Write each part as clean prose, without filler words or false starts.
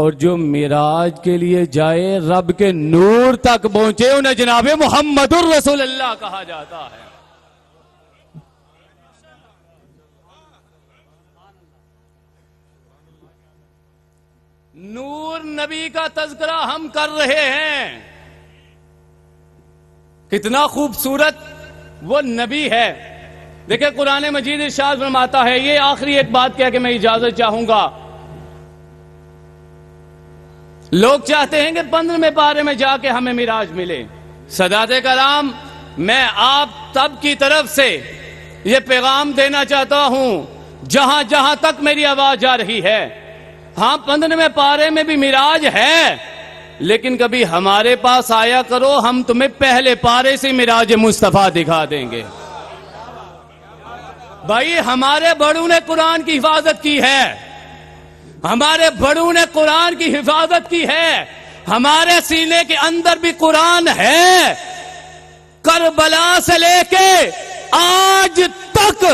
اور جو معراج کے لیے جائے رب کے نور تک پہنچے انہیں جناب محمد الرسول اللہ کہا جاتا ہے. نور نبی کا تذکرہ ہم کر رہے ہیں. کتنا خوبصورت وہ نبی ہے. دیکھیں قرآن مجید ارشاد فرماتا ہے, یہ آخری ایک بات کہہ کے میں اجازت چاہوں گا. لوگ چاہتے ہیں کہ 15ویں پارے میں جا کے ہمیں معراج ملے. سادات کرام, میں آپ سب کی طرف سے یہ پیغام دینا چاہتا ہوں جہاں جہاں تک میری آواز جا رہی ہے, ہاں 15ویں پارے میں بھی معراج ہے, لیکن کبھی ہمارے پاس آیا کرو, ہم تمہیں پہلے پارے سے معراج مصطفیٰ دکھا دیں گے. بھائی ہمارے بڑوں نے قرآن کی حفاظت کی ہے, ہمارے بڑوں نے قرآن کی حفاظت کی ہے, ہمارے سینے کے اندر بھی قرآن ہے. کربلا سے لے کے آج تک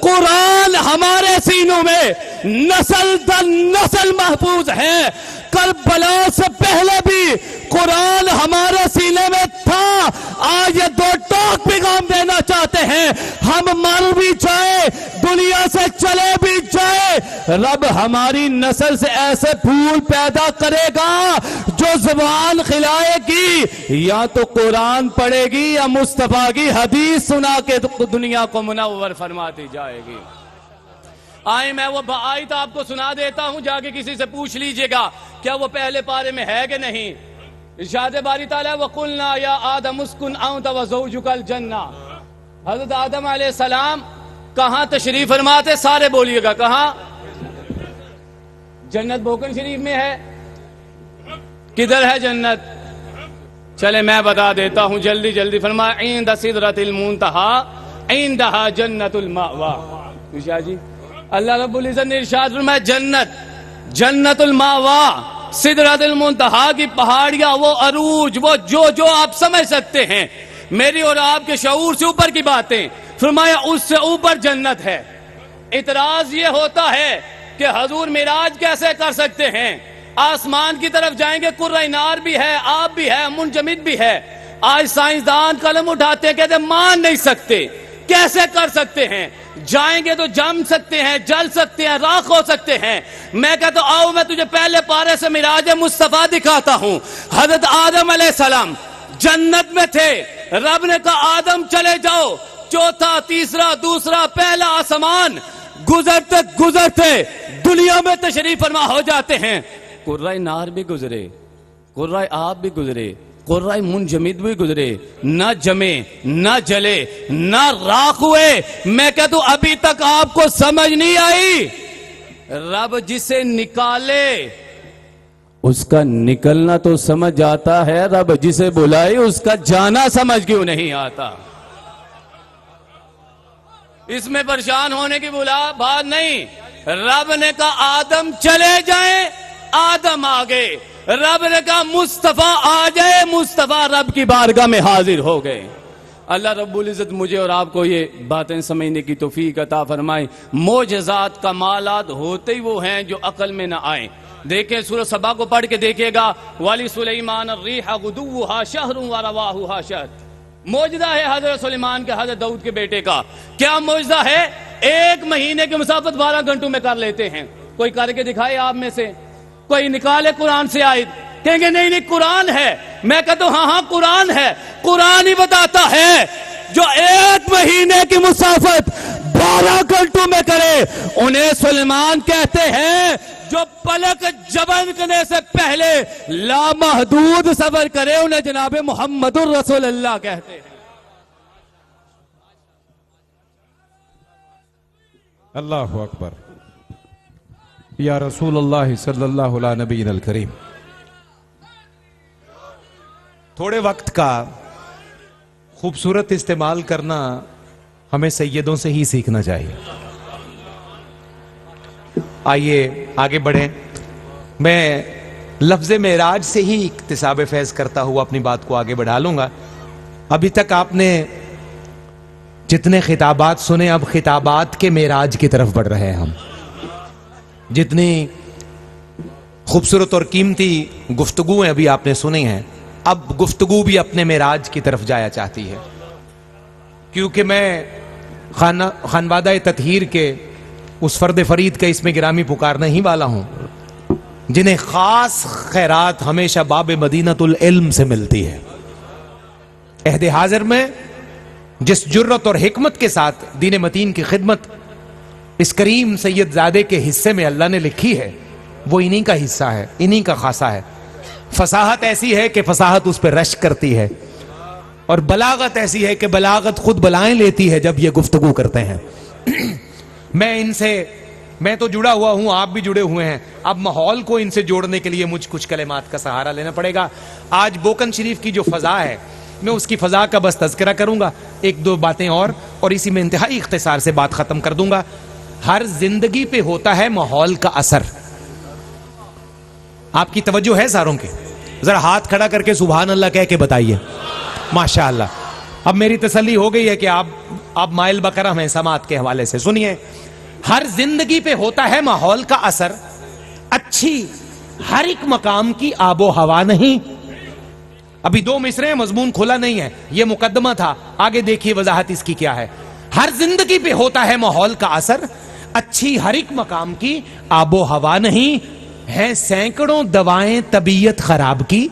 قرآن ہمارے سینوں میں نسل در نسل محفوظ ہے. کربلا سے پہلے بھی قرآن ہمارے سینے میں تھا. آج یہ دو ٹوک پیغام دینا چاہتے ہیں, ہم مر بھی جائے, دنیا سے چلے بھی جائے, رب ہماری نسل سے ایسے پھول پیدا کرے گا جو زبان کھلائے گی, یا تو قرآن پڑھے گی یا مصطفیٰ کی حدیث سنا کے دنیا کو منور فرماتی جائے گی. آئیں میں وہ آیت آپ کو سنا دیتا ہوں, جا کے کسی سے پوچھ لیجئے گا کیا وہ پہلے پارے میں ہے کہ نہیں. ارشاد باری تعالیٰ وَقُلْنَا يَا آدَمُ اسْكُنْ أَنْتَ وَزَوْجُكَ الْجَنَّةَ. حضرت آدم علیہ السلام کہاں تشریف فرماتے؟ سارے بولیے گا کہاں؟ جنت بوکن شریف میں ہے. کدھر ہے جنت؟ چلے میں بتا دیتا ہوں جلدی جلدی. فرمایا عند سدرۃ المنتہی عندہا جنت المأوی. شاہ جی اللہ رب العزت نے ارشاد فرمایا جنت المأوی, سدرۃ المنتہا کی پہاڑیاں, وہ عروج, وہ جو آپ سمجھ سکتے ہیں, میری اور آپ کے شعور سے اوپر کی باتیں. فرمایا اس سے اوپر جنت ہے. اعتراض یہ ہوتا ہے کہ حضور معراج کیسے کر سکتے ہیں؟ آسمان کی طرف جائیں گے, قرۂ نار بھی ہے, آب بھی ہے, منجمد بھی ہے. آج سائنسدان قلم اٹھاتے ہیں, کہتے ہیں مان نہیں سکتے. کیسے کر سکتے ہیں؟ جائیں گے تو جم سکتے ہیں, جل سکتے ہیں, راکھ ہو سکتے ہیں. میں کہتا ہوں آؤ میں تجھے پہلے پارے سے معراج مصطفیٰ دکھاتا ہوں. حضرت آدم علیہ السلام جنت میں تھے, رب نے کہا آدم چلے جاؤ. چوتھا, تیسرا, دوسرا, پہلا آسمان گزرتے گزرتے دنیا میں تشریف فرما ہو جاتے ہیں. قرۂ نار بھی گزرے, قرۂ آب بھی گزرے, قرۂ منجمد بھی گزرے, نہ جمے, نہ جلے, نہ راکھ ہوئے. میں کہتا ہوں ابھی تک آپ کو سمجھ نہیں آئی. رب جسے نکالے اس کا نکلنا تو سمجھ آتا ہے, رب جسے بلائے اس کا جانا سمجھ کیوں نہیں آتا. اس میں پریشان ہونے کی بات نہیں. رب نے کہا آدم چلے جائیں, آدم آگے. رب نے کہا مصطفیٰ آ جائے, مصطفیٰ رب کی بارگاہ میں حاضر ہو گئے. اللہ رب العزت مجھے اور آپ کو یہ باتیں سمجھنے کی توفیق عطا فرمائے. معجزات کمالات ہوتے ہی وہ ہیں جو عقل میں نہ آئیں. دیکھیں سورہ سبا کو پڑھ کے دیکھیے گا, والی سلیمان الریح غدوہا شہر ورواہا شہر. معجزہ ہے حضرت سلیمان کے, حضرت داؤد کے بیٹے کا. کیا معجزہ ہے؟ 1 مہینے کی مسافت 12 گھنٹوں میں کر لیتے ہیں. کوئی کر کے دکھائے آپ میں سے؟ کوئی نکالے قرآن سے آیت؟ کہیں گے نہیں قرآن ہے. میں کہتا ہوں ہاں قرآن ہے. قرآن ہی بتاتا ہے جو 1 مہینے کی مسافت 12 گھنٹوں میں کرے انہیں سلیمان کہتے ہیں. جو پلک جھپکنے سے پہلے لامحدود سفر کرے انہیں جناب محمد الرسول اللہ کہتے ہیں. اللہ اکبر. یا رسول اللہ صلی اللہ علیہ نبی الکریم. تھوڑے وقت کا خوبصورت استعمال کرنا ہمیں سیدوں سے ہی سیکھنا چاہیے. آئیے آگے بڑھیں. میں لفظ معراج سے ہی اکتساب فیض کرتا ہوا اپنی بات کو آگے بڑھا لوں گا. ابھی تک آپ نے جتنے خطابات سنے, اب خطابات کے معراج کی طرف بڑھ رہے ہیں ہم. جتنی خوبصورت اور قیمتی گفتگویں ابھی آپ نے سنی ہیں. اب گفتگو بھی اپنے معراج کی طرف جایا چاہتی ہے، کیونکہ میں خانوادہ تطہیر کے اس فرد فرید کا اس میں گرامی پکارنے ہی والا ہوں جنہیں خاص خیرات ہمیشہ باب مدینۃ العلم سے ملتی ہے. عہد حاضر میں جس جرت اور حکمت کے ساتھ دین متین کی خدمت اس کریم سید زادے کے حصے میں اللہ نے لکھی ہے، وہ انہی کا حصہ ہے، انہی کا خاصہ ہے. فصاحت ایسی ہے کہ فصاحت اس پہ رشک کرتی ہے، اور بلاغت ایسی ہے کہ بلاغت خود بلائیں لیتی ہے جب یہ گفتگو کرتے ہیں. میں تو جڑا ہوا ہوں، آپ بھی جڑے ہوئے ہیں. اب ماحول کو ان سے جوڑنے کے لیے مجھ کچھ کلمات کا سہارا لینا پڑے گا. آج بوکن شریف کی جو فضا ہے، میں اس کی فضا کا بس تذکرہ کروں گا، ایک دو باتیں اور اسی میں انتہائی اختصار سے بات ختم کر دوں گا. ہر زندگی پہ ہوتا ہے ماحول کا اثر. آپ کی توجہ ہے ساروں کے؟ ذرا ہاتھ کھڑا کر کے سبحان اللہ کہہ کے بتائیے. ماشاءاللہ. اب میری تسلی ہو گئی ہے کہ آپ مائل بکرم ہیں سماعت کے حوالے سے. سنیے، ہر زندگی پہ ہوتا ہے ماحول کا اثر. اچھی ہر ایک مقام کی آب و ہوا نہیں. ابھی 2 مصرے ہیں، مضمون کھلا نہیں ہے، یہ مقدمہ تھا. آگے دیکھیے وضاحت اس کی کیا ہے. ہر زندگی پہ ہوتا ہے ماحول کا اثر، اچھی ہر ایک مقام کی آب و ہوا نہیں. ہیں سینکڑوں دوائیں طبیعت خراب کی،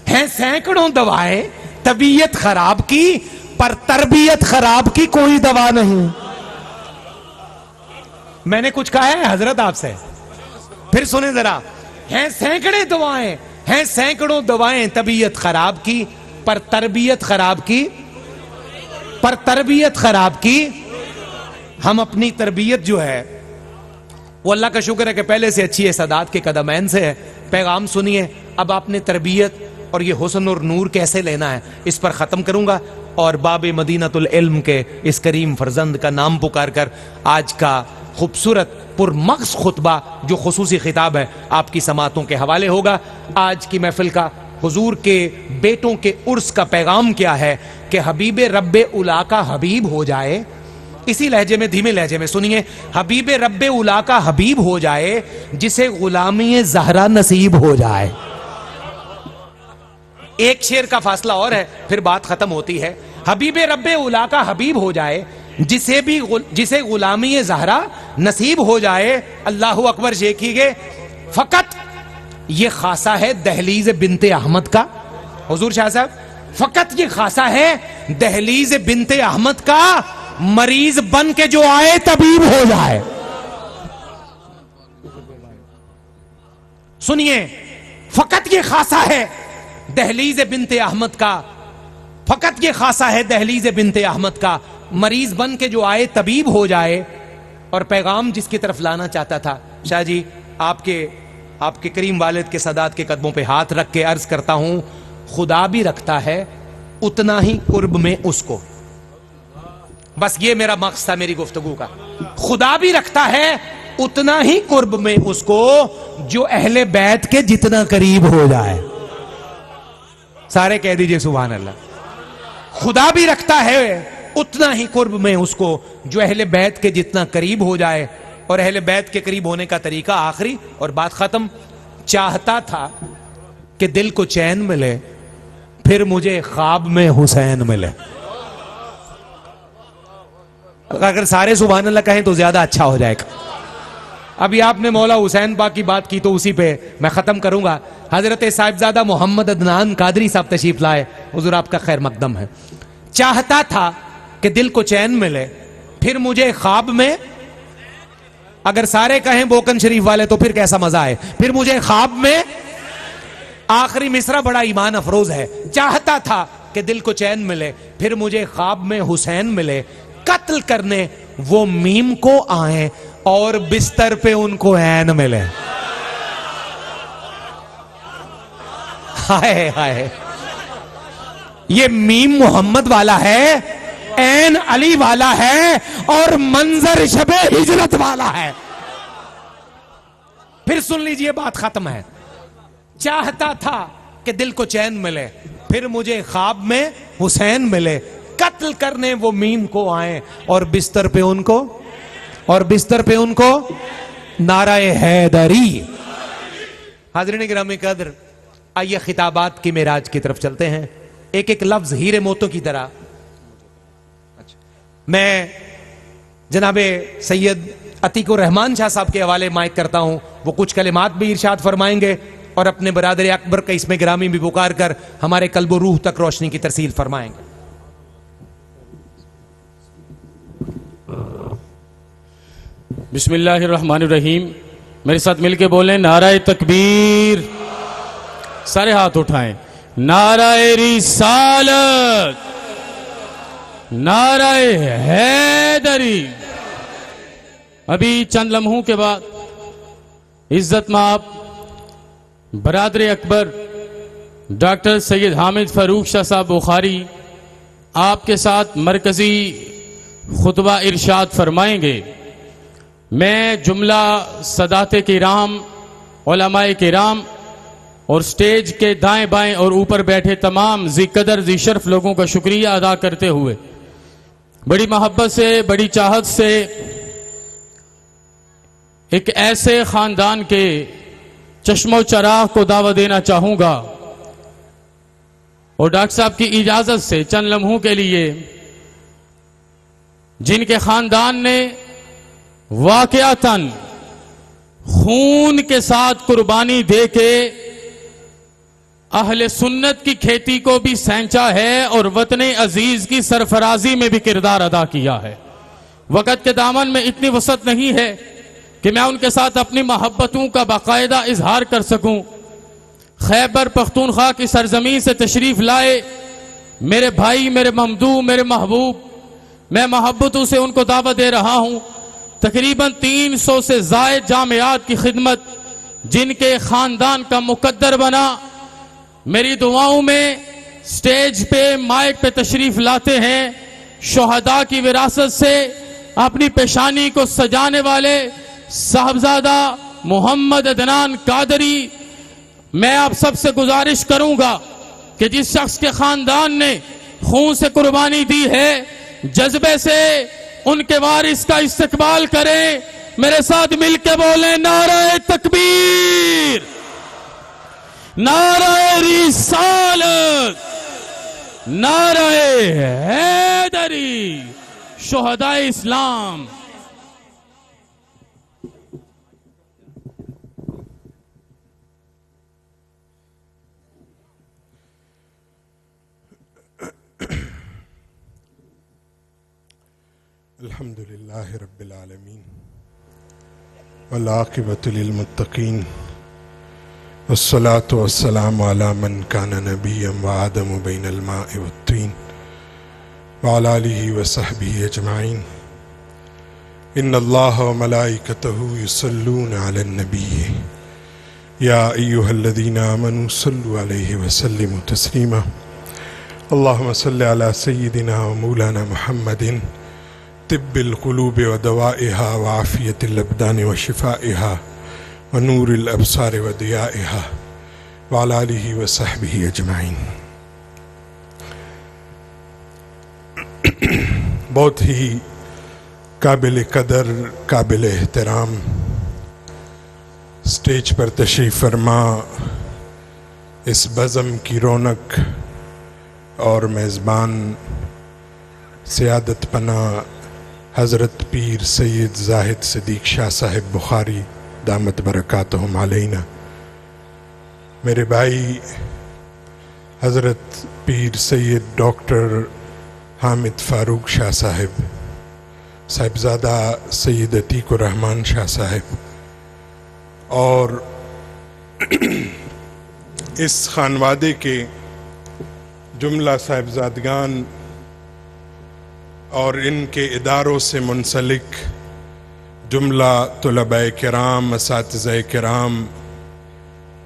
ہیں سینکڑوں دوائیں طبیعت خراب کی، پر تربیت خراب کی کوئی دوا نہیں. میں نے کچھ کہا ہے حضرت آپ سے؟ پھر سنیں ذرا. ہیں سینکڑوں دوائیں طبیعت خراب کی، پر تربیت خراب کی. ہم اپنی تربیت جو ہے وہ اللہ کا شکر ہے کہ پہلے سے اچھی ہے، سادات کے قدمین سے ہے. پیغام سنیے. اب آپ نے تربیت اور یہ حسن اور نور کیسے لینا ہے اس پر ختم کروں گا، اور باب مدینۃ العلم کے اس کریم فرزند کا نام پکار کر آج کا خوبصورت پرمغز خطبہ جو خصوصی خطاب ہے آپ کی سماعتوں کے حوالے ہوگا. آج کی محفل کا حضور کے بیٹوں کے عرس کا پیغام کیا ہے کہ حبیب رب اولا کا حبیب ہو جائے. اسی لہجے میں، دھیمے لہجے میں سنیے. حبیب رب اولا کا حبیب ہو جائے، جسے غلامی زہرا نصیب ہو جائے. ایک شعر کا فاصلہ اور ہے، پھر بات ختم ہوتی ہے. حبیب رب اولا کا حبیب ہو جائے، جسے غلامی زہرا نصیب ہو جائے. اللہ اکبر دیکھیے. فقط یہ خاصہ ہے دہلیز بنت احمد کا. حضور شاہ صاحب، فقط یہ خاصہ ہے دہلیز بنت احمد کا، مریض بن کے جو آئے طبیب ہو جائے. سنیے، فقط یہ خاصہ ہے دہلیز بنت احمد کا، فقط یہ خاصہ ہے دہلیز بنت احمد کا، مریض بن کے جو آئے طبیب ہو جائے. اور پیغام جس کی طرف لانا چاہتا تھا، شاہ جی آپ کے کریم والد کے سادات کے قدموں پہ ہاتھ رکھ کے عرض کرتا ہوں، خدا بھی رکھتا ہے اتنا ہی قرب میں اس کو. بس یہ میرا مقصد تھا میری گفتگو کا. خدا بھی رکھتا ہے اتنا ہی قرب میں اس کو جو اہل بیت کے جتنا قریب ہو جائے. سارے کہہ دیجئے سبحان اللہ. خدا بھی رکھتا ہے اتنا ہی قرب میں اس کو جو اہل بیت کے جتنا قریب ہو جائے. اور اہل بیت کے قریب ہونے کا طریقہ آخری اور بات ختم. چاہتا تھا کہ دل کو چین ملے، پھر مجھے خواب میں حسین ملے. اگر سارے سبحان اللہ کہیں تو زیادہ اچھا ہو جائے گا. ابھی آپ نے مولا حسین پاک کی بات کی تو اسی پہ میں ختم کروں گا. حضرت صاحبزادہ محمد عدنان قادری صاحب تشریف لائے، حضور آپ کا خیر مقدم ہے. چاہتا تھا کہ دل کو چین ملے، پھر مجھے خواب میں، اگر سارے کہیں بوکن شریف والے تو پھر کیسا مزہ ہے، پھر مجھے خواب میں. آخری مصرع بڑا ایمان افروز ہے. چاہتا تھا کہ دل کو چین ملے، پھر مجھے خواب میں حسین ملے، قتل کرنے وہ میم کو آئیں اور بستر پہ ان کو عین ملے. ہائے ہائے، یہ میم محمد والا ہے، عین علی والا ہے، اور منظر شب ہجرت والا ہے. پھر سن لیجئے، بات ختم ہے. چاہتا تھا کہ دل کو چین ملے، پھر مجھے خواب میں حسین ملے، قتل کرنے وہ میم کو آئیں اور بستر پہ ان کو نعرہ حیدری. حاضرین گرامی قدر، آئیے خطابات کی معراج کی طرف چلتے ہیں، ایک ایک لفظ ہیرے موتوں کی طرح۔ میں جناب سید عتیق الرحمان شاہ صاحب کے حوالے مائک کرتا ہوں، وہ کچھ کلمات بھی ارشاد فرمائیں گے اور اپنے برادر اکبر کا اسم گرامی بھی پکار کر ہمارے قلب و روح تک روشنی کی ترسیل فرمائیں گے۔ بسم اللہ الرحمن الرحیم، میرے ساتھ مل کے بولیں نعرہ تکبیر، سارے ہاتھ اٹھائیں، نعرہ رسالت، نعرہ حیدری۔ ابھی چند لمحوں کے بعد عزت مآب برادر اکبر ڈاکٹر سید حامد فاروق شاہ صاحب بخاری آپ کے ساتھ مرکزی خطبہ ارشاد فرمائیں گے۔ میں جملہ سادات کرام، علماء کرام اور سٹیج کے دائیں بائیں اور اوپر بیٹھے تمام ذی قدر ذی شرف لوگوں کا شکریہ ادا کرتے ہوئے بڑی محبت سے، بڑی چاہت سے ایک ایسے خاندان کے چشم و چراغ کو دعوت دینا چاہوں گا، اور ڈاکٹر صاحب کی اجازت سے چند لمحوں کے لیے جن کے خاندان نے واقعتاً خون کے ساتھ قربانی دے کے اہل سنت کی کھیتی کو بھی سینچا ہے اور وطن عزیز کی سرفرازی میں بھی کردار ادا کیا ہے، وقت کے دامن میں اتنی وسعت نہیں ہے کہ میں ان کے ساتھ اپنی محبتوں کا باقاعدہ اظہار کر سکوں۔ خیبر پختونخوا کی سرزمین سے تشریف لائے میرے بھائی، میرے ممدوح، میرے محبوب، میں محبتوں سے ان کو دعوت دے رہا ہوں۔ تقریباً 300 سے زائد جامعات کی خدمت جن کے خاندان کا مقدر بنا، میری دعاؤں میں سٹیج پہ مائک پہ تشریف لاتے ہیں شہداء کی وراثت سے اپنی پیشانی کو سجانے والے صاحبزادہ محمد عدنان قادری۔ میں آپ سب سے گزارش کروں گا کہ جس شخص کے خاندان نے خون سے قربانی دی ہے، جذبے سے ان کے وارث کا استقبال کریں، میرے ساتھ مل کے بولیں نعرہ تکبیر، نعرہ رسالت، نعرہ حیدری، شہداء اسلام۔ الحمد للہ رب العالمین والعاقبۃ للمتقین والصلاة والسلام علی من کان نبیا وآدم بین الماء والطین وعلی آلہ وصحبہ اجمعین۔ ان اللہ وملائکتہ یصلون علی النبی یا ایہا الذین آمنوا صلوا علیہ وسلموا تسلیما۔ اللہم صلی علی سیدنا ومولانا محمد طب القلوب ودوائها وعافیت الابدان وشفائها ونور الابصار وضیائها وعلى آلہ وصحبہ اجمعین۔ بہت ہی قابل قدر، قابل احترام سٹیج پر تشریف فرما اس بزم کی رونق اور میزبان سیادت پناہ حضرت پیر سید زاہد صدیق شاہ صاحب بخاری دامت برکاتہم علینا، میرے بھائی حضرت پیر سید ڈاکٹر حامد فاروق شاہ صاحب، صاحبزادہ سید عتیق الرحمان شاہ صاحب، اور اس خانوادے کے جملہ صاحبزادگان اور ان کے اداروں سے منسلک جملہ طلباء کرام، اساتذہ کرام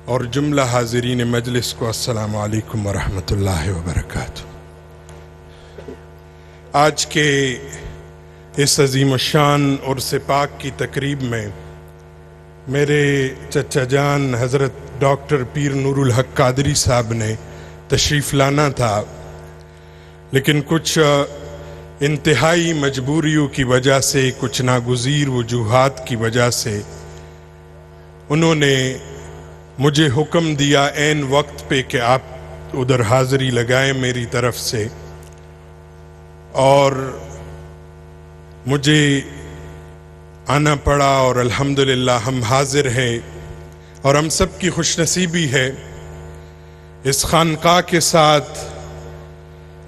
اور جملہ حاضرین مجلس کو السلام علیکم ورحمۃ اللہ وبرکاتہ۔ آج کے اس عظیم الشان اور پاک کی تقریب میں میرے چچا جان حضرت ڈاکٹر پیر نور الحق قادری صاحب نے تشریف لانا تھا، لیکن کچھ انتہائی مجبوریوں کی وجہ سے، کچھ ناگزیر وجوہات کی وجہ سے انہوں نے مجھے حکم دیا عین وقت پہ کہ آپ ادھر حاضری لگائیں میری طرف سے، اور مجھے آنا پڑا، اور الحمدللہ ہم حاضر ہیں، اور ہم سب کی خوش نصیبی ہے اس خانقاہ کے ساتھ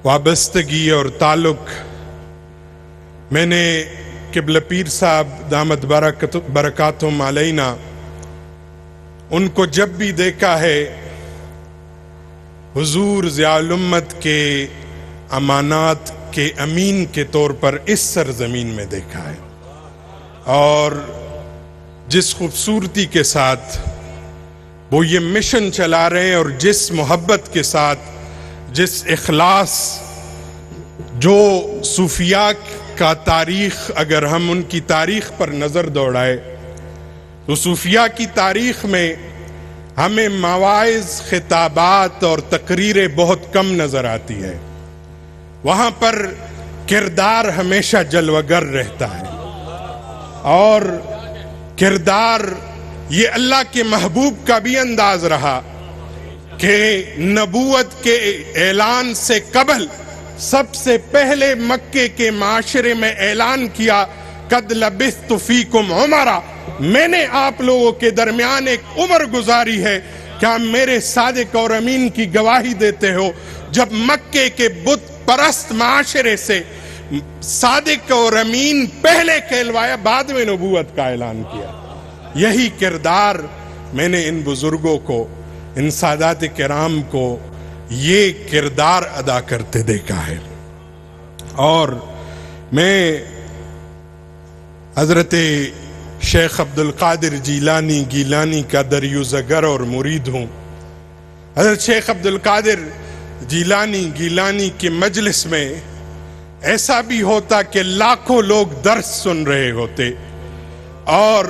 وابستگی اور تعلق۔ میں نے قبلہ پیر صاحب دامت برکاتہم علینا ان کو جب بھی دیکھا ہے حضور ضیاء الامت کے امانات کے امین کے طور پر اس سرزمین میں دیکھا ہے، اور جس خوبصورتی کے ساتھ وہ یہ مشن چلا رہے ہیں، اور جس محبت کے ساتھ، جس اخلاص، جو صوفیاء کا تاریخ اگر ہم ان کی تاریخ پر نظر دوڑائے تو صوفیاء کی تاریخ میں ہمیں مواعظ، خطابات اور تقریریں بہت کم نظر آتی ہے، وہاں پر کردار ہمیشہ جلوگر رہتا ہے، اور کردار یہ اللہ کے محبوب کا بھی انداز رہا کہ نبوت کے اعلان سے قبل سب سے پہلے مکے کے معاشرے میں اعلان کیا، قد لبثت فیکم عمرا، میں نے آپ لوگوں کے درمیان ایک عمر گزاری ہے، کیا میرے صادق اور امین کی گواہی دیتے ہو؟ جب مکے کے بت پرست معاشرے سے صادق اور امین پہلے کہلوایا، بعد میں نبوت کا اعلان کیا۔ یہی کردار میں نے ان بزرگوں کو، ان سادات کرام کو یہ کردار ادا کرتے دیکھا ہے، اور میں حضرت شیخ عبدالقادر گیلانی کا دریوزگر اور مرید ہوں۔ حضرت شیخ عبدالقادر گیلانی کے مجلس میں ایسا بھی ہوتا کہ لاکھوں لوگ درس سن رہے ہوتے، اور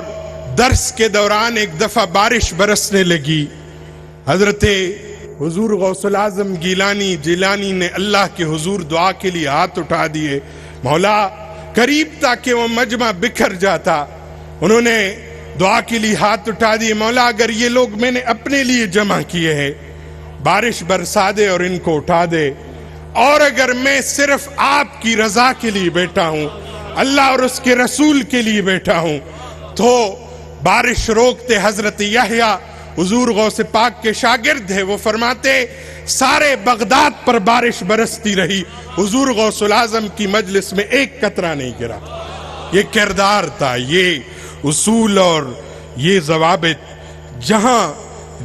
درس کے دوران ایک دفعہ بارش برسنے لگی، حضرت حضور غوث العظم جیلانی نے اللہ کے حضور دعا کے لیے ہاتھ اٹھا دیے، مولا قریب تھا کہ وہ مجمع بکھر جاتا، انہوں نے دعا کے لیے ہاتھ اٹھا دیے، مولا اگر یہ لوگ میں نے اپنے لیے جمع کیے ہیں، بارش برسا دے اور ان کو اٹھا دے، اور اگر میں صرف آپ کی رضا کے لیے بیٹھا ہوں، اللہ اور اس کے رسول کے لیے بیٹھا ہوں، تو بارش روکتے حضرت یحییٰ حضور غوث پاک کے شاگرد ہے، وہ فرماتے سارے بغداد پر بارش برستی رہی، حضور غوث العظم کی مجلس میں ایک قطرہ نہیں گرا۔ یہ کردار تھا، یہ اصول اور یہ ضوابط جہاں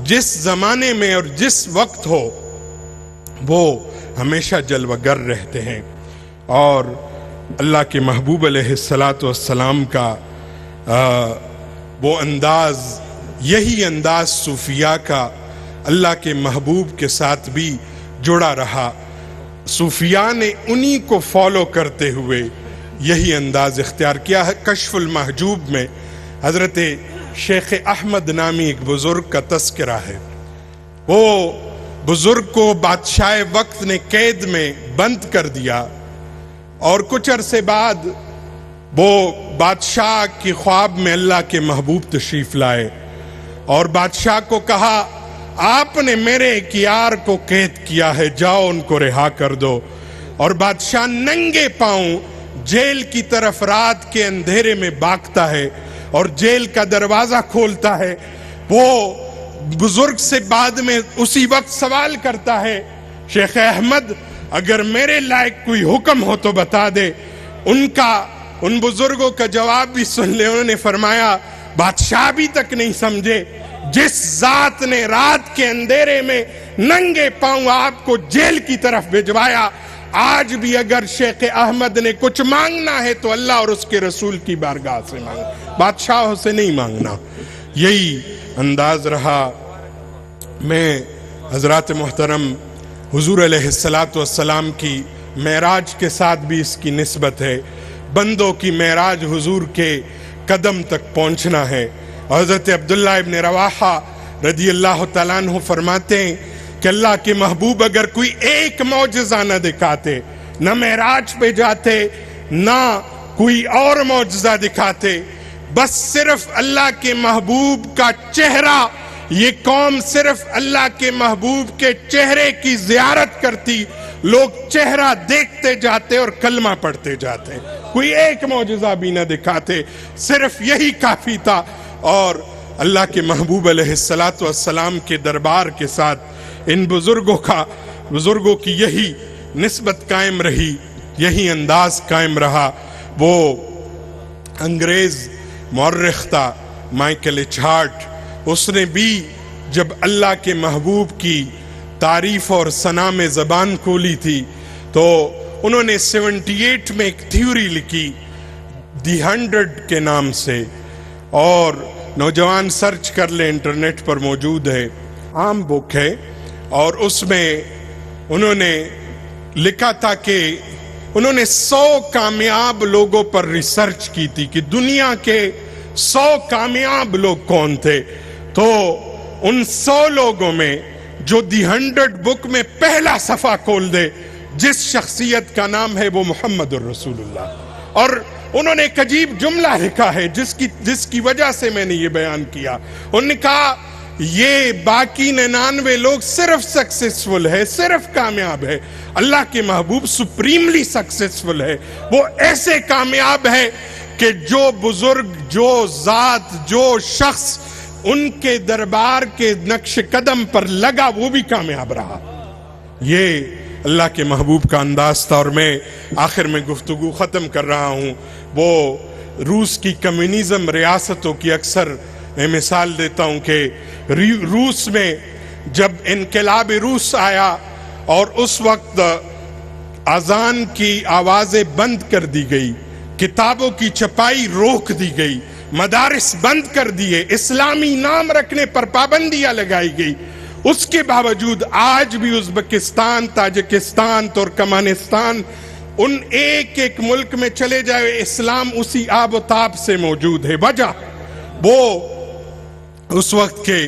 جس زمانے میں اور جس وقت ہو وہ ہمیشہ جلوگر رہتے ہیں، اور اللہ کے محبوب علیہ السلام کا وہ انداز، یہی انداز صوفیاء کا اللہ کے محبوب کے ساتھ بھی جڑا رہا۔ صوفیاء نے انہی کو فالو کرتے ہوئے یہی انداز اختیار کیا ہے۔ کشف المحجوب میں حضرت شیخ احمد نامی ایک بزرگ کا تذکرہ ہے، وہ بزرگ کو بادشاہ وقت نے قید میں بند کر دیا، اور کچھ عرصے بعد وہ بادشاہ کی خواب میں اللہ کے محبوب تشریف لائے، اور بادشاہ کو کہا آپ نے میرے ایک یار کو قید کیا ہے، جاؤ ان کو رہا کر دو۔ اور بادشاہ ننگے پاؤں جیل کی طرف رات کے اندھیرے میں بھاگتا ہے اور جیل کا دروازہ کھولتا ہے، وہ بزرگ سے بعد میں اسی وقت سوال کرتا ہے، شیخ احمد اگر میرے لائق کوئی حکم ہو تو بتا دے۔ ان بزرگوں کا جواب بھی سن لے، انہوں نے فرمایا بادشاہ بھی تک نہیں سمجھے، جس ذات نے رات کے اندھیرے میں ننگے پاؤں آپ کو جیل کی طرف بھجوایا، آج بھی اگر شیخ احمد نے کچھ مانگنا ہے تو اللہ اور اس کے رسول کی بارگاہ سے مانگنا، بادشاہوں سے نہیں مانگنا۔ یہی انداز رہا۔ میں حضرات محترم حضور علیہ السلام کی معراج کے ساتھ بھی اس کی نسبت ہے، بندوں کی معراج حضور کے قدم تک پہنچنا ہے۔ حضرت عبداللہ ابن رواحہ رضی اللہ تعالیٰ عنہ فرماتے ہیں کہ اللہ کے محبوب اگر کوئی ایک معجزہ نہ دکھاتے، نہ معراج پہ جاتے، نہ کوئی اور معجزہ دکھاتے، بس صرف اللہ کے محبوب کا چہرہ یہ قوم صرف اللہ کے محبوب کے چہرے کی زیارت کرتی، لوگ چہرہ دیکھتے جاتے اور کلمہ پڑھتے جاتے، کوئی ایک معجزہ بھی نہ دکھاتے، صرف یہی کافی تھا۔ اور اللہ کے محبوب علیہ السلام کے دربار کے ساتھ ان بزرگوں کی یہی نسبت قائم رہی، یہی انداز قائم رہا۔ وہ انگریز مورخ تھا مائیکل ایچہارٹ، اس نے بھی جب اللہ کے محبوب کی تعریف اور ثنا میں زبان کھولی تھی تو انہوں نے 78 میں ایک تھیوری لکھی دی 100 کے نام سے، اور نوجوان سرچ کر لیں، انٹرنیٹ پر موجود ہے، عام بک ہے، اور اس میں انہوں نے لکھا تھا کہ انہوں نے 100 کامیاب لوگوں پر ریسرچ کی تھی کہ دنیا کے 100 کامیاب لوگ کون تھے، تو ان 100 لوگوں میں جو دی 100 بک میں پہلا صفحہ کھول دے، جس شخصیت کا نام ہے وہ محمد الرسول اللہ۔ اور انہوں نے ایک عجیب جملہ لکھا ہے جس کی وجہ سے میں نے یہ بیان کیا۔ انہوں نے کہا یہ باقی 99 لوگ صرف سکسیسفل ہے، صرف کامیاب ہے، اللہ کے محبوب سپریملی سکسیسفل ہے، وہ ایسے کامیاب ہے کہ جو بزرگ، جو ذات، جو شخص ان کے دربار کے نقش قدم پر لگا وہ بھی کامیاب رہا۔ یہ اللہ کے محبوب کا انداز تھا۔ اور میں آخر میں گفتگو ختم کر رہا ہوں، وہ روس کی کمیونزم ریاستوں کی اکثر میں مثال دیتا ہوں کہ روس میں جب انقلاب روس آیا اور اس وقت اذان کی آوازیں بند کر دی گئی، کتابوں کی چھپائی روک دی گئی، مدارس بند کر دیے، اسلامی نام رکھنے پر پابندیاں لگائی گئی، اس کے باوجود آج بھی ازبکستان، تاجکستان، ترکمانستان، ان ایک ایک ملک میں چلے جائے اسلام اسی آب و تاب سے موجود ہے۔ وجہ وہ اس وقت کے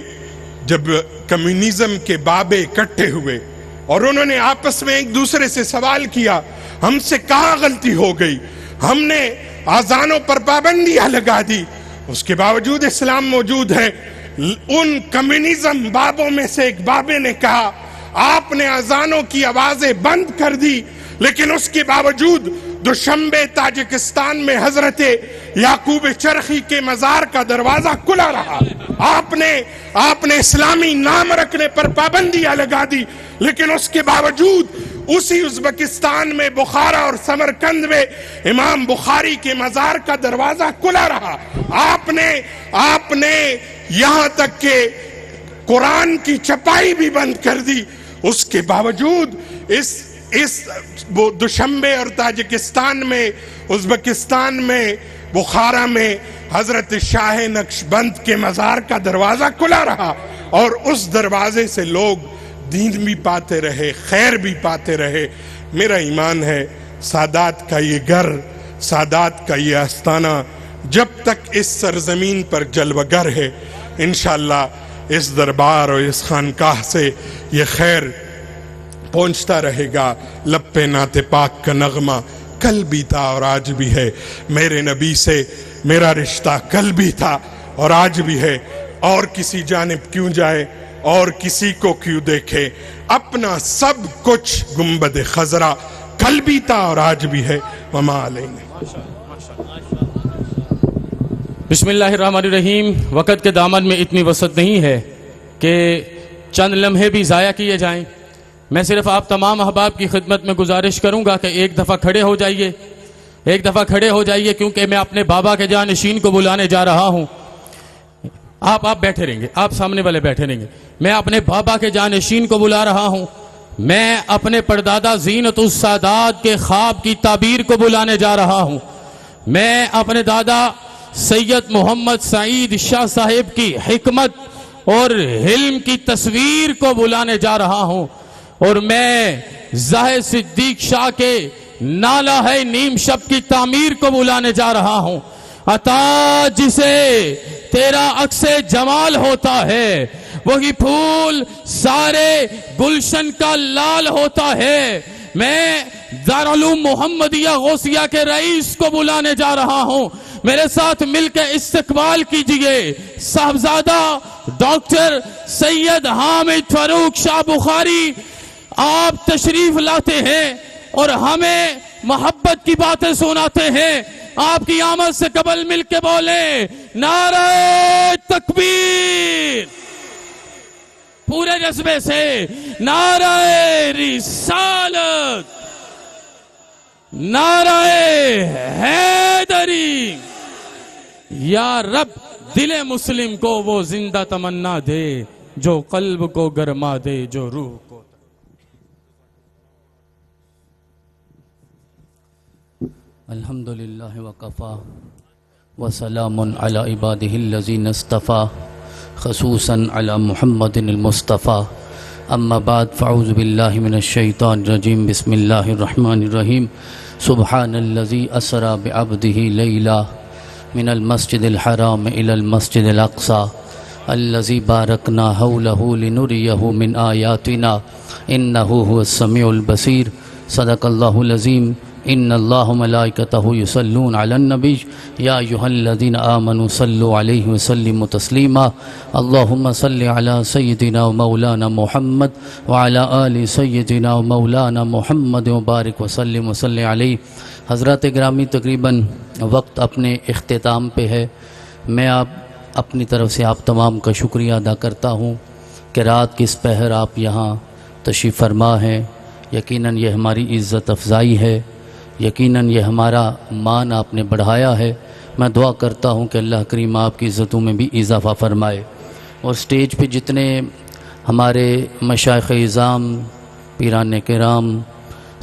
جب کمیونزم کے بابے اکٹھے ہوئے اور انہوں نے آپس میں ایک دوسرے سے سوال کیا، ہم سے کہاں غلطی ہو گئی، ہم نے آذانوں پر پابندیاں لگا دی، اس کے باوجود اسلام موجود ہے۔ ان کمیونزم بابوں میں سے ایک بابے نے کہا آپ نے آذانوں کی آوازیں بند کر دی، لیکن اس کے باوجود دوشنبے تاجکستان میں حضرت یعقوب چرخی کے مزار کا دروازہ کھلا رہا۔ آپ نے اسلامی نام رکھنے پر پابندیاں لگا دی، لیکن اس کے باوجود اسی ازبکستان میں بخارا اور سمرقند میں امام بخاری کے مزار کا دروازہ کھلا رہا۔ آپ نے یہاں تک کہ قرآن کی چھپائی بھی بند کر دی، اس کے باوجود اس دوشنبے اور تاجکستان میں، ازبکستان میں، بخارا میں حضرت شاہ نقش بند کے مزار کا دروازہ کھلا رہا، اور اس دروازے سے لوگ دین بھی پاتے رہے، خیر بھی پاتے رہے۔ میرا ایمان ہے سادات کا یہ گھر، سادات کا یہ آستانہ جب تک اس سرزمین پر جلوگر ہے، انشاءاللہ اس دربار اور اس خانقاہ سے یہ خیر پہنچتا رہے گا۔ لب پہ نعت پاک کا نغمہ کل بھی تھا اور آج بھی ہے، میرے نبی سے میرا رشتہ کل بھی تھا اور آج بھی ہے، اور کسی جانب کیوں جائے اور کسی کو کیوں دیکھے، اپنا سب کچھ گنبد خضرا کل بھی تھا اور آج بھی ہے، وما علینا۔ بسم اللہ الرحمن الرحیم۔ وقت کے دامن میں اتنی وسعت نہیں ہے کہ چند لمحے بھی ضائع کیے جائیں۔ میں صرف آپ تمام احباب کی خدمت میں گزارش کروں گا کہ ایک دفعہ کھڑے ہو جائیے، کیونکہ میں اپنے بابا کے جانشین کو بلانے جا رہا ہوں۔ آپ بیٹھے رہیں گے، آپ سامنے والے بیٹھے رہیں گے۔ میں اپنے بابا کے جانشین کو بلا رہا ہوں، میں اپنے پردادا زینت السادات کے خواب کی تعبیر کو بلانے جا رہا ہوں، میں اپنے دادا سید محمد سعید شاہ صاحب کی حکمت اور حلم کی تصویر کو بلانے جا رہا ہوں، اور میں زاہد صدیق شاہ کے نالہ ہے نیم شب کی تعمیر کو بلانے جا رہا ہوں۔ عطا جسے تیرا عکس جمال ہوتا ہے، وہی پھول سارے گلشن کا لال ہوتا ہے۔ میں دارالعلوم محمدیہ غوثیہ کے رئیس کو بلانے جا رہا ہوں، میرے ساتھ مل کے استقبال کیجئے صاحبزادہ ڈاکٹر سید حامد فاروق شاہ بخاری. آپ تشریف لاتے ہیں اور ہمیں محبت کی باتیں سناتے ہیں. آپ کی آمد سے قبل مل کے بولیں نعرہ تکبیر پورے جذبے سے. نعرہ رسالت، نعرہ حیدری. یا رب دل مسلم کو وہ زندہ تمنا دے جو قلب کو گرما دے، جو روح کو. الحمدللہ وکفا وسلام علی عبادہ الذین اصطفیٰ خصوصاً علی محمد المصطفیٰ. اما بعد فاعوذ باللہ من الشیطان الرجیم. بسم اللہ الرحمن الرحیم. سبحان الذی اسری بعبدہ لیلا من المسجد الحرام الى المسجد الاقصى الذی بارکنا حولہ لنریہ من آیاتنا انہ هو السمیع البصیر. صدق اللہ العظیم. ان اللہ ملائکتہ یصلون علی النبی یا ایھا الذین آمنوا صلوا علیہ وسلموا تسلیما. اللہم صل علی سیدنا و مولانا محمد وعلی آل سیدنا و مولانا محمد وبارک وسلم وصلی علیہ. حضرات گرامی، تقریباً وقت اپنے اختتام پہ ہے. میں اپنی طرف سے آپ تمام کا شکریہ ادا کرتا ہوں کہ رات کی اس پہر آپ یہاں تشریف فرما ہیں. یقیناً یہ ہماری عزت افزائی ہے، یقیناً یہ ہمارا مان آپ نے بڑھایا ہے. میں دعا کرتا ہوں کہ اللہ کریم آپ کی عزتوں میں بھی اضافہ فرمائے. اور سٹیج پہ جتنے ہمارے مشائخ اعظام، پیران کرام،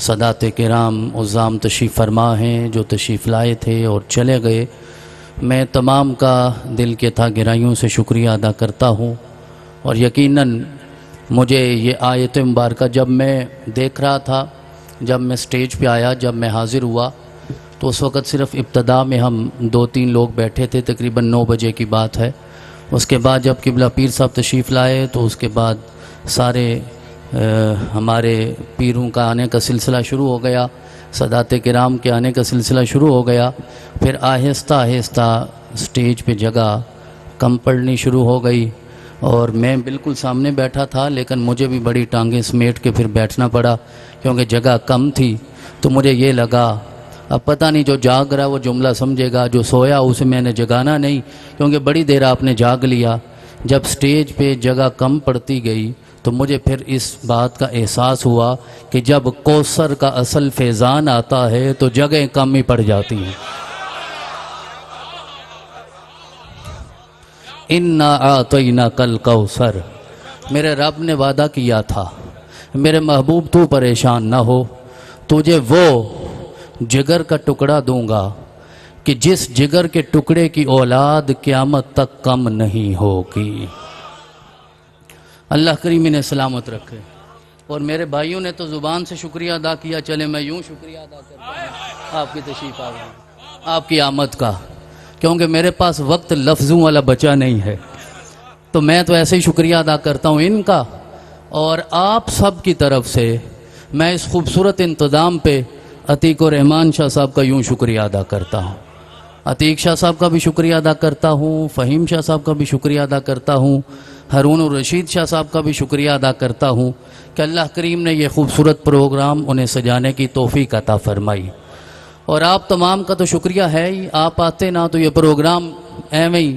سادات کرام، عظام تشریف فرما ہیں، جو تشریف لائے تھے اور چلے گئے، میں تمام کا دل کے تھا گہرائیوں سے شکریہ ادا کرتا ہوں. اور یقیناً مجھے یہ آیت مبارکہ جب میں دیکھ رہا تھا، جب میں سٹیج پہ آیا، جب میں حاضر ہوا، تو اس وقت صرف ابتدا میں ہم 2-3 لوگ بیٹھے تھے. تقریباً 9 بجے کی بات ہے. اس کے بعد جب قبلہ پیر صاحب تشریف لائے تو اس کے بعد سارے ہمارے پیروں کا آنے کا سلسلہ شروع ہو گیا، سادات کرام کے آنے کا سلسلہ شروع ہو گیا. پھر آہستہ آہستہ سٹیج پہ جگہ کم پڑنی شروع ہو گئی. اور میں بالکل سامنے بیٹھا تھا، لیکن مجھے بھی بڑی ٹانگیں سمیٹ کے پھر بیٹھنا پڑا کیونکہ جگہ کم تھی. تو مجھے یہ لگا اب پتہ نہیں جو جاگ رہا وہ جملہ سمجھے گا، جو سویا اسے میں نے جگانا نہیں، کیونکہ بڑی دیر آپ نے جاگ لیا. جب سٹیج پہ جگہ کم پڑتی گئی تو مجھے پھر اس بات کا احساس ہوا کہ جب کوثر کا اصل فیضان آتا ہے تو جگہیں کم ہی پڑ جاتی ہیں. اِنَّا أَعْطَيْنَاكَ الْكَوْثَرَ. میرے رب نے وعدہ کیا تھا میرے محبوب تو پریشان نہ ہو، تجھے وہ جگر کا ٹکڑا دوں گا کہ جس جگر کے ٹکڑے کی اولاد قیامت تک کم نہیں ہوگی. اللہ کریم انہیں سلامت رکھے. اور میرے بھائیوں نے تو زبان سے شکریہ ادا کیا، چلے میں یوں شکریہ ادا کرتا ہوں آپ کی تشریف آوری، آپ کی آمد کا، کیونکہ میرے پاس وقت لفظوں والا بچا نہیں ہے. تو میں تو ایسے ہی شکریہ ادا کرتا ہوں ان کا. اور آپ سب کی طرف سے میں اس خوبصورت انتظام پہ عتیق الرحمان شاہ صاحب کا یوں شکریہ ادا کرتا ہوں، عتیق شاہ صاحب کا بھی شکریہ ادا کرتا ہوں، فہیم شاہ صاحب کا بھی شکریہ ادا کرتا ہوں، ہارون الرشید شاہ صاحب کا بھی شکریہ ادا کرتا ہوں کہ اللہ کریم نے یہ خوبصورت پروگرام انہیں سجانے کی توفیق عطا فرمائی. اور آپ تمام کا تو شکریہ ہے ہی، آپ آتے نہ تو یہ پروگرام ایویں ہی.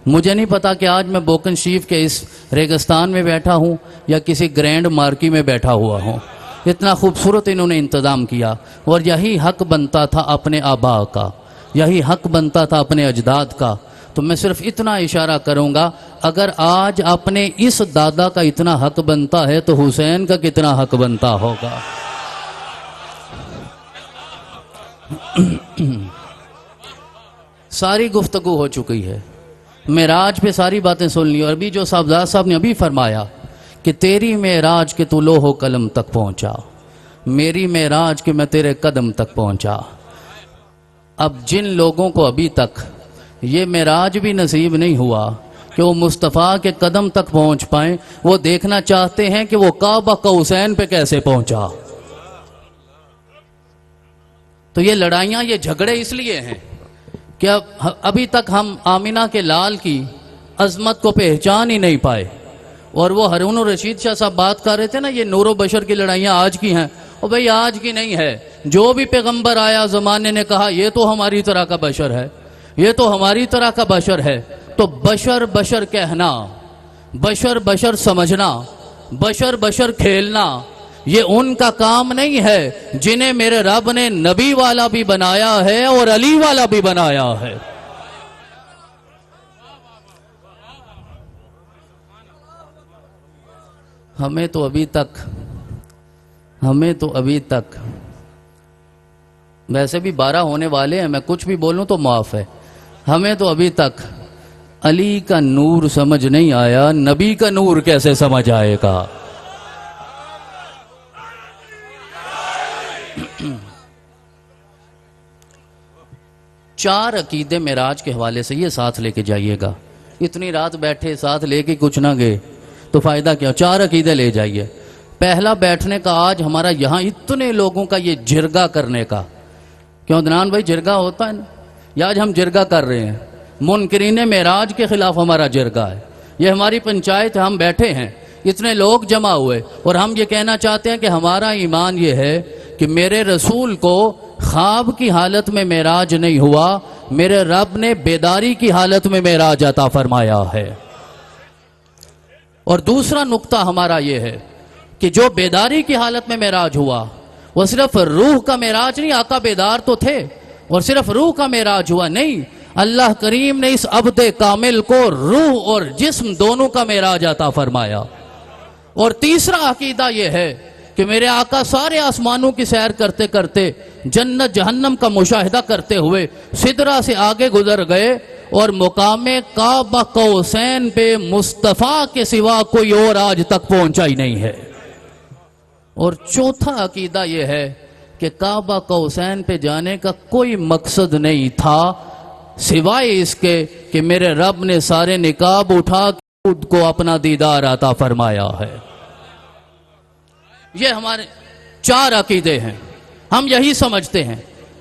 مجھے نہیں پتا کہ آج میں بوکن شریف کے اس ریگستان میں بیٹھا ہوں یا کسی گرینڈ مارکی میں بیٹھا ہوا ہوں. اتنا خوبصورت انہوں نے انتظام کیا. اور یہی حق بنتا تھا اپنے آبا کا، یہی حق بنتا تھا اپنے اجداد کا. تو میں صرف اتنا اشارہ کروں گا، اگر آج اپنے اس دادا کا اتنا حق بنتا ہے تو حسین کا کتنا حق بنتا ہوگا. ساری گفتگو ہو چکی ہے، معراج پہ ساری باتیں سن لی. اور ابھی جو صاحبزاد صاحب نے ابھی فرمایا کہ تیری معراج کے تو لوح و قلم تک پہنچا، میری معراج کے میں تیرے قدم تک پہنچا. اب جن لوگوں کو ابھی تک یہ معراج بھی نصیب نہیں ہوا کہ وہ مصطفیٰ کے قدم تک پہنچ پائیں، وہ دیکھنا چاہتے ہیں کہ وہ کعبہ حسین پہ کیسے پہنچا. تو یہ لڑائیاں، یہ جھگڑے اس لیے ہیں کہ ابھی تک ہم آمینہ کے لال کی عظمت کو پہچان ہی نہیں پائے. اور وہ ہارون الرشید شاہ صاحب بات کر رہے تھے نا، یہ نور و بشر کی لڑائیاں آج کی ہیں. اور بھئی آج کی نہیں ہے، جو بھی پیغمبر آیا زمانے نے کہا یہ تو ہماری طرح کا بشر ہے، یہ تو ہماری طرح کا بشر ہے. تو بشر بشر کہنا، بشر بشر سمجھنا، بشر بشر کھیلنا، یہ ان کا کام نہیں ہے جنہیں میرے رب نے نبی والا بھی بنایا ہے اور علی والا بھی بنایا ہے. ہمیں تو ابھی تک ویسے بھی 12 ہونے والے ہیں، میں کچھ بھی بولوں تو معاف ہے. ہمیں تو ابھی تک علی کا نور سمجھ نہیں آیا، نبی کا نور کیسے سمجھ آئے گا؟ چار عقیدے معراج کے حوالے سے یہ ساتھ لے کے جائیے گا. اتنی رات بیٹھے ساتھ لے کے کچھ نہ گئے تو فائدہ کیا؟ 4 عقیدے لے جائیے. پہلا بیٹھنے کا آج ہمارا یہاں اتنے لوگوں کا یہ جرگہ کرنے کا، کیوں عدنان بھائی جرگہ ہوتا ہے نا، یہ آج ہم جرگہ کر رہے ہیں. منکرین معراج کے خلاف ہمارا جرگہ ہے. یہ ہماری پنچایت ہے، ہم بیٹھے ہیں، اتنے لوگ جمع ہوئے اور ہم یہ کہنا چاہتے ہیں کہ ہمارا ایمان یہ ہے کہ میرے رسول کو خواب کی حالت میں معراج نہیں ہوا، میرے رب نے بیداری کی حالت میں معراج عطا فرمایا ہے. اور دوسرا نقطہ ہمارا یہ ہے کہ جو بیداری کی حالت میں معراج ہوا وہ صرف روح کا معراج نہیں، آقا بیدار تو تھے اور صرف روح کا معراج ہوا نہیں، اللہ کریم نے اس عبد کامل کو روح اور جسم دونوں کا معراج عطا فرمایا. اور تیسرا عقیدہ یہ ہے کہ میرے آقا سارے آسمانوں کی سیر کرتے کرتے جنت جہنم کا مشاہدہ کرتے ہوئے سدرہ سے آگے گزر گئے اور مقام کعبہ قوسین پہ مصطفیٰ کے سوا کوئی اور آج تک پہنچا ہی نہیں ہے. اور چوتھا عقیدہ یہ ہے کہ کعبہ قوسین پہ جانے کا کوئی مقصد نہیں تھا سوائے اس کے کہ میرے رب نے سارے نقاب اٹھا کے خود کو اپنا دیدار عطا فرمایا ہے. یہ ہمارے 4 عقیدے ہیں، ہم یہی سمجھتے ہیں.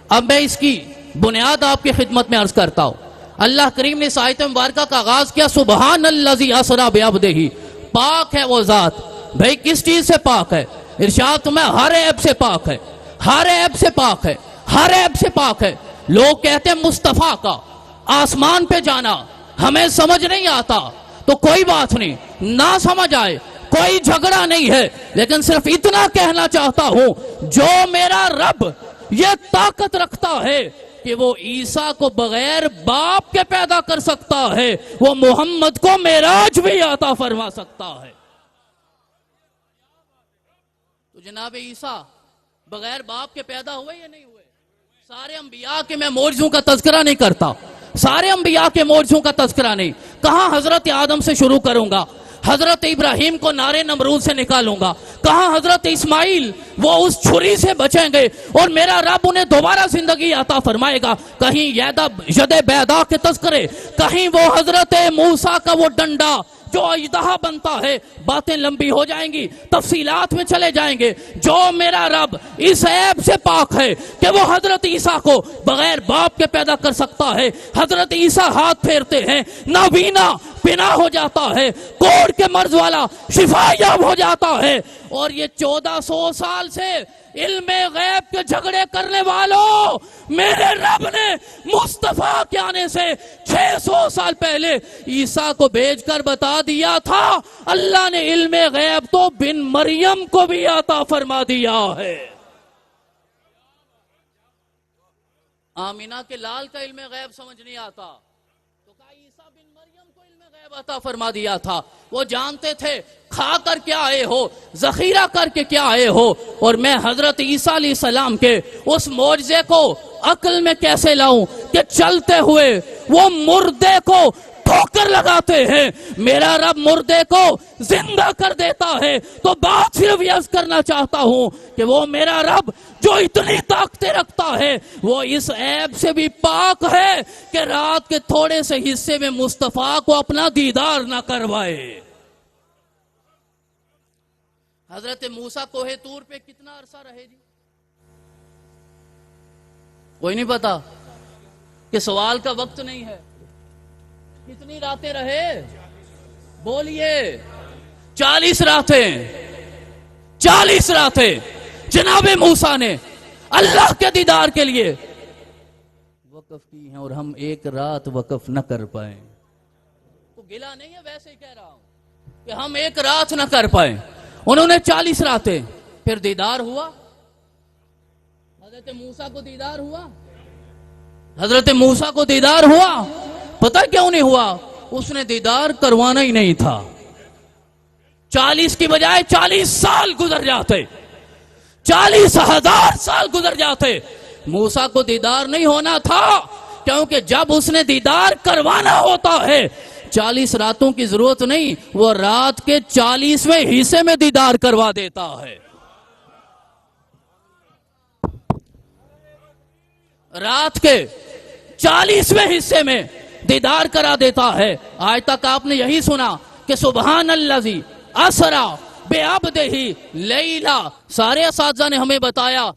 اب میں اس کی بنیاد آپ کی خدمت میں عرض کرتا ہوں. اللہ کریم نے اس آیت مبارکہ کا آغاز کیا سبحان الذی اسری بعبدہ، پاک ہے وہ ذات. بھئی کس چیز سے پاک ہے؟ ارشاد میں ہر عیب سے پاک ہے، ہر عیب سے پاک ہے، ہر عیب سے پاک ہے. لوگ کہتے ہیں مصطفیٰ کا آسمان پہ جانا ہمیں سمجھ نہیں آتا، تو کوئی بات نہیں، نہ سمجھ آئے کوئی جھگڑا نہیں ہے، لیکن صرف اتنا کہنا چاہتا ہوں جو میرا رب یہ طاقت رکھتا ہے کہ وہ عیسیٰ کو بغیر باپ کے پیدا کر سکتا ہے، وہ محمد کو معراج بھی عطا فرما سکتا ہے. تو جناب عیسیٰ بغیر باپ کے پیدا ہوئے یا نہیں ہوئے؟ سارے انبیاء کے میں معجزوں کا تذکرہ نہیں کرتا، سارے انبیاء کے معجزوں کا تذکرہ نہیں. کہاں حضرت آدم سے شروع کروں گا، حضرت ابراہیم کو نارے نمرود سے نکالوں گا، کہاں حضرت اسماعیل وہ اس چھری سے بچیں گے اور میرا رب انہیں دوبارہ زندگی عطا فرمائے گا. کہیں ید بیدا کے تذکرے، کہیں وہ حضرت موسیٰ کا وہ ڈنڈا جو اژدہا بنتا ہے. باتیں لمبی ہو جائیں گی، تفصیلات میں چلے جائیں گے. جو میرا رب اس عیب سے پاک ہے کہ وہ حضرت عیسیٰ کو بغیر باپ کے پیدا کر سکتا ہے. حضرت عیسیٰ ہاتھ پھیرتے ہیں، نابینا بنا ہو جاتا ہے، کوڑ کے مرض والا شفا یاب ہو جاتا ہے. اور یہ 1400 سال سے علم غیب کے جھگڑے کرنے والوں، میرے رب نے مصطفیٰ کے آنے سے 600 سال پہلے عیسیٰ کو بھیج کر بتا دیا تھا اللہ نے علم غیب تو بن مریم کو بھی عطا فرما دیا ہے. آمینہ کے لال کا علم غیب سمجھ نہیں آتا تو کہا عیسیٰ بن مریم کو علم غیب عطا فرما دیا تھا. وہ جانتے تھے کھا کر کیا آئے ہو، ذخیرہ کر کے کیا آئے ہو، اور میں حضرت عیسیٰ علیہ السلام کے اس معجزے کو عقل میں کیسے لاؤں کہ چلتے ہوئے وہ مردے کو ٹھوکر لگاتے ہیں، میرا رب مردے کو زندہ کر دیتا ہے. تو بات صرف یہ عرض کرنا چاہتا ہوں کہ وہ میرا رب جو اتنی طاقتیں رکھتا ہے وہ اس عیب سے بھی پاک ہے کہ رات کے تھوڑے سے حصے میں مصطفیٰ کو اپنا دیدار نہ کروائے. حضرت موسیٰ کوہ طور پہ کتنا عرصہ رہے جی؟ کوئی نہیں پتا. کہ سوال کا وقت نہیں ہے. کتنی راتیں رہے؟ بولیے. 40 راتیں. 40 راتیں جناب موسیٰ نے اللہ کے دیدار کے لیے وقف کی ہیں، اور ہم ایک رات وقف نہ کر پائیں. تو گلہ نہیں ہے، ویسے ہی کہہ رہا ہوں کہ ہم ایک رات نہ کر پائیں. انہوں نے 40 راتیں. پھر دیدار ہوا. حضرت موسیٰ کو دیدار ہوا. حضرت موسیٰ کو دیدار ہوا. پتہ کیوں نہیں ہوا؟ اس نے دیدار کروانا ہی نہیں تھا. 40 کی بجائے 40 سال گزر جاتے. 40,000 سال گزر جاتے. موسیٰ کو دیدار نہیں ہونا تھا، کیونکہ جب اس نے دیدار کروانا ہوتا ہے 40 راتوں کی ضرورت نہیں، وہ رات کے 40ویں حصے میں دیدار کروا دیتا ہے. رات کے 40ویں حصے میں دیدار کرا دیتا ہے. آج تک آپ نے یہی سنا کہ سبحان الذی اسرا بعبدہ لیلا. سارے اساتذہ نے ہمیں بتایا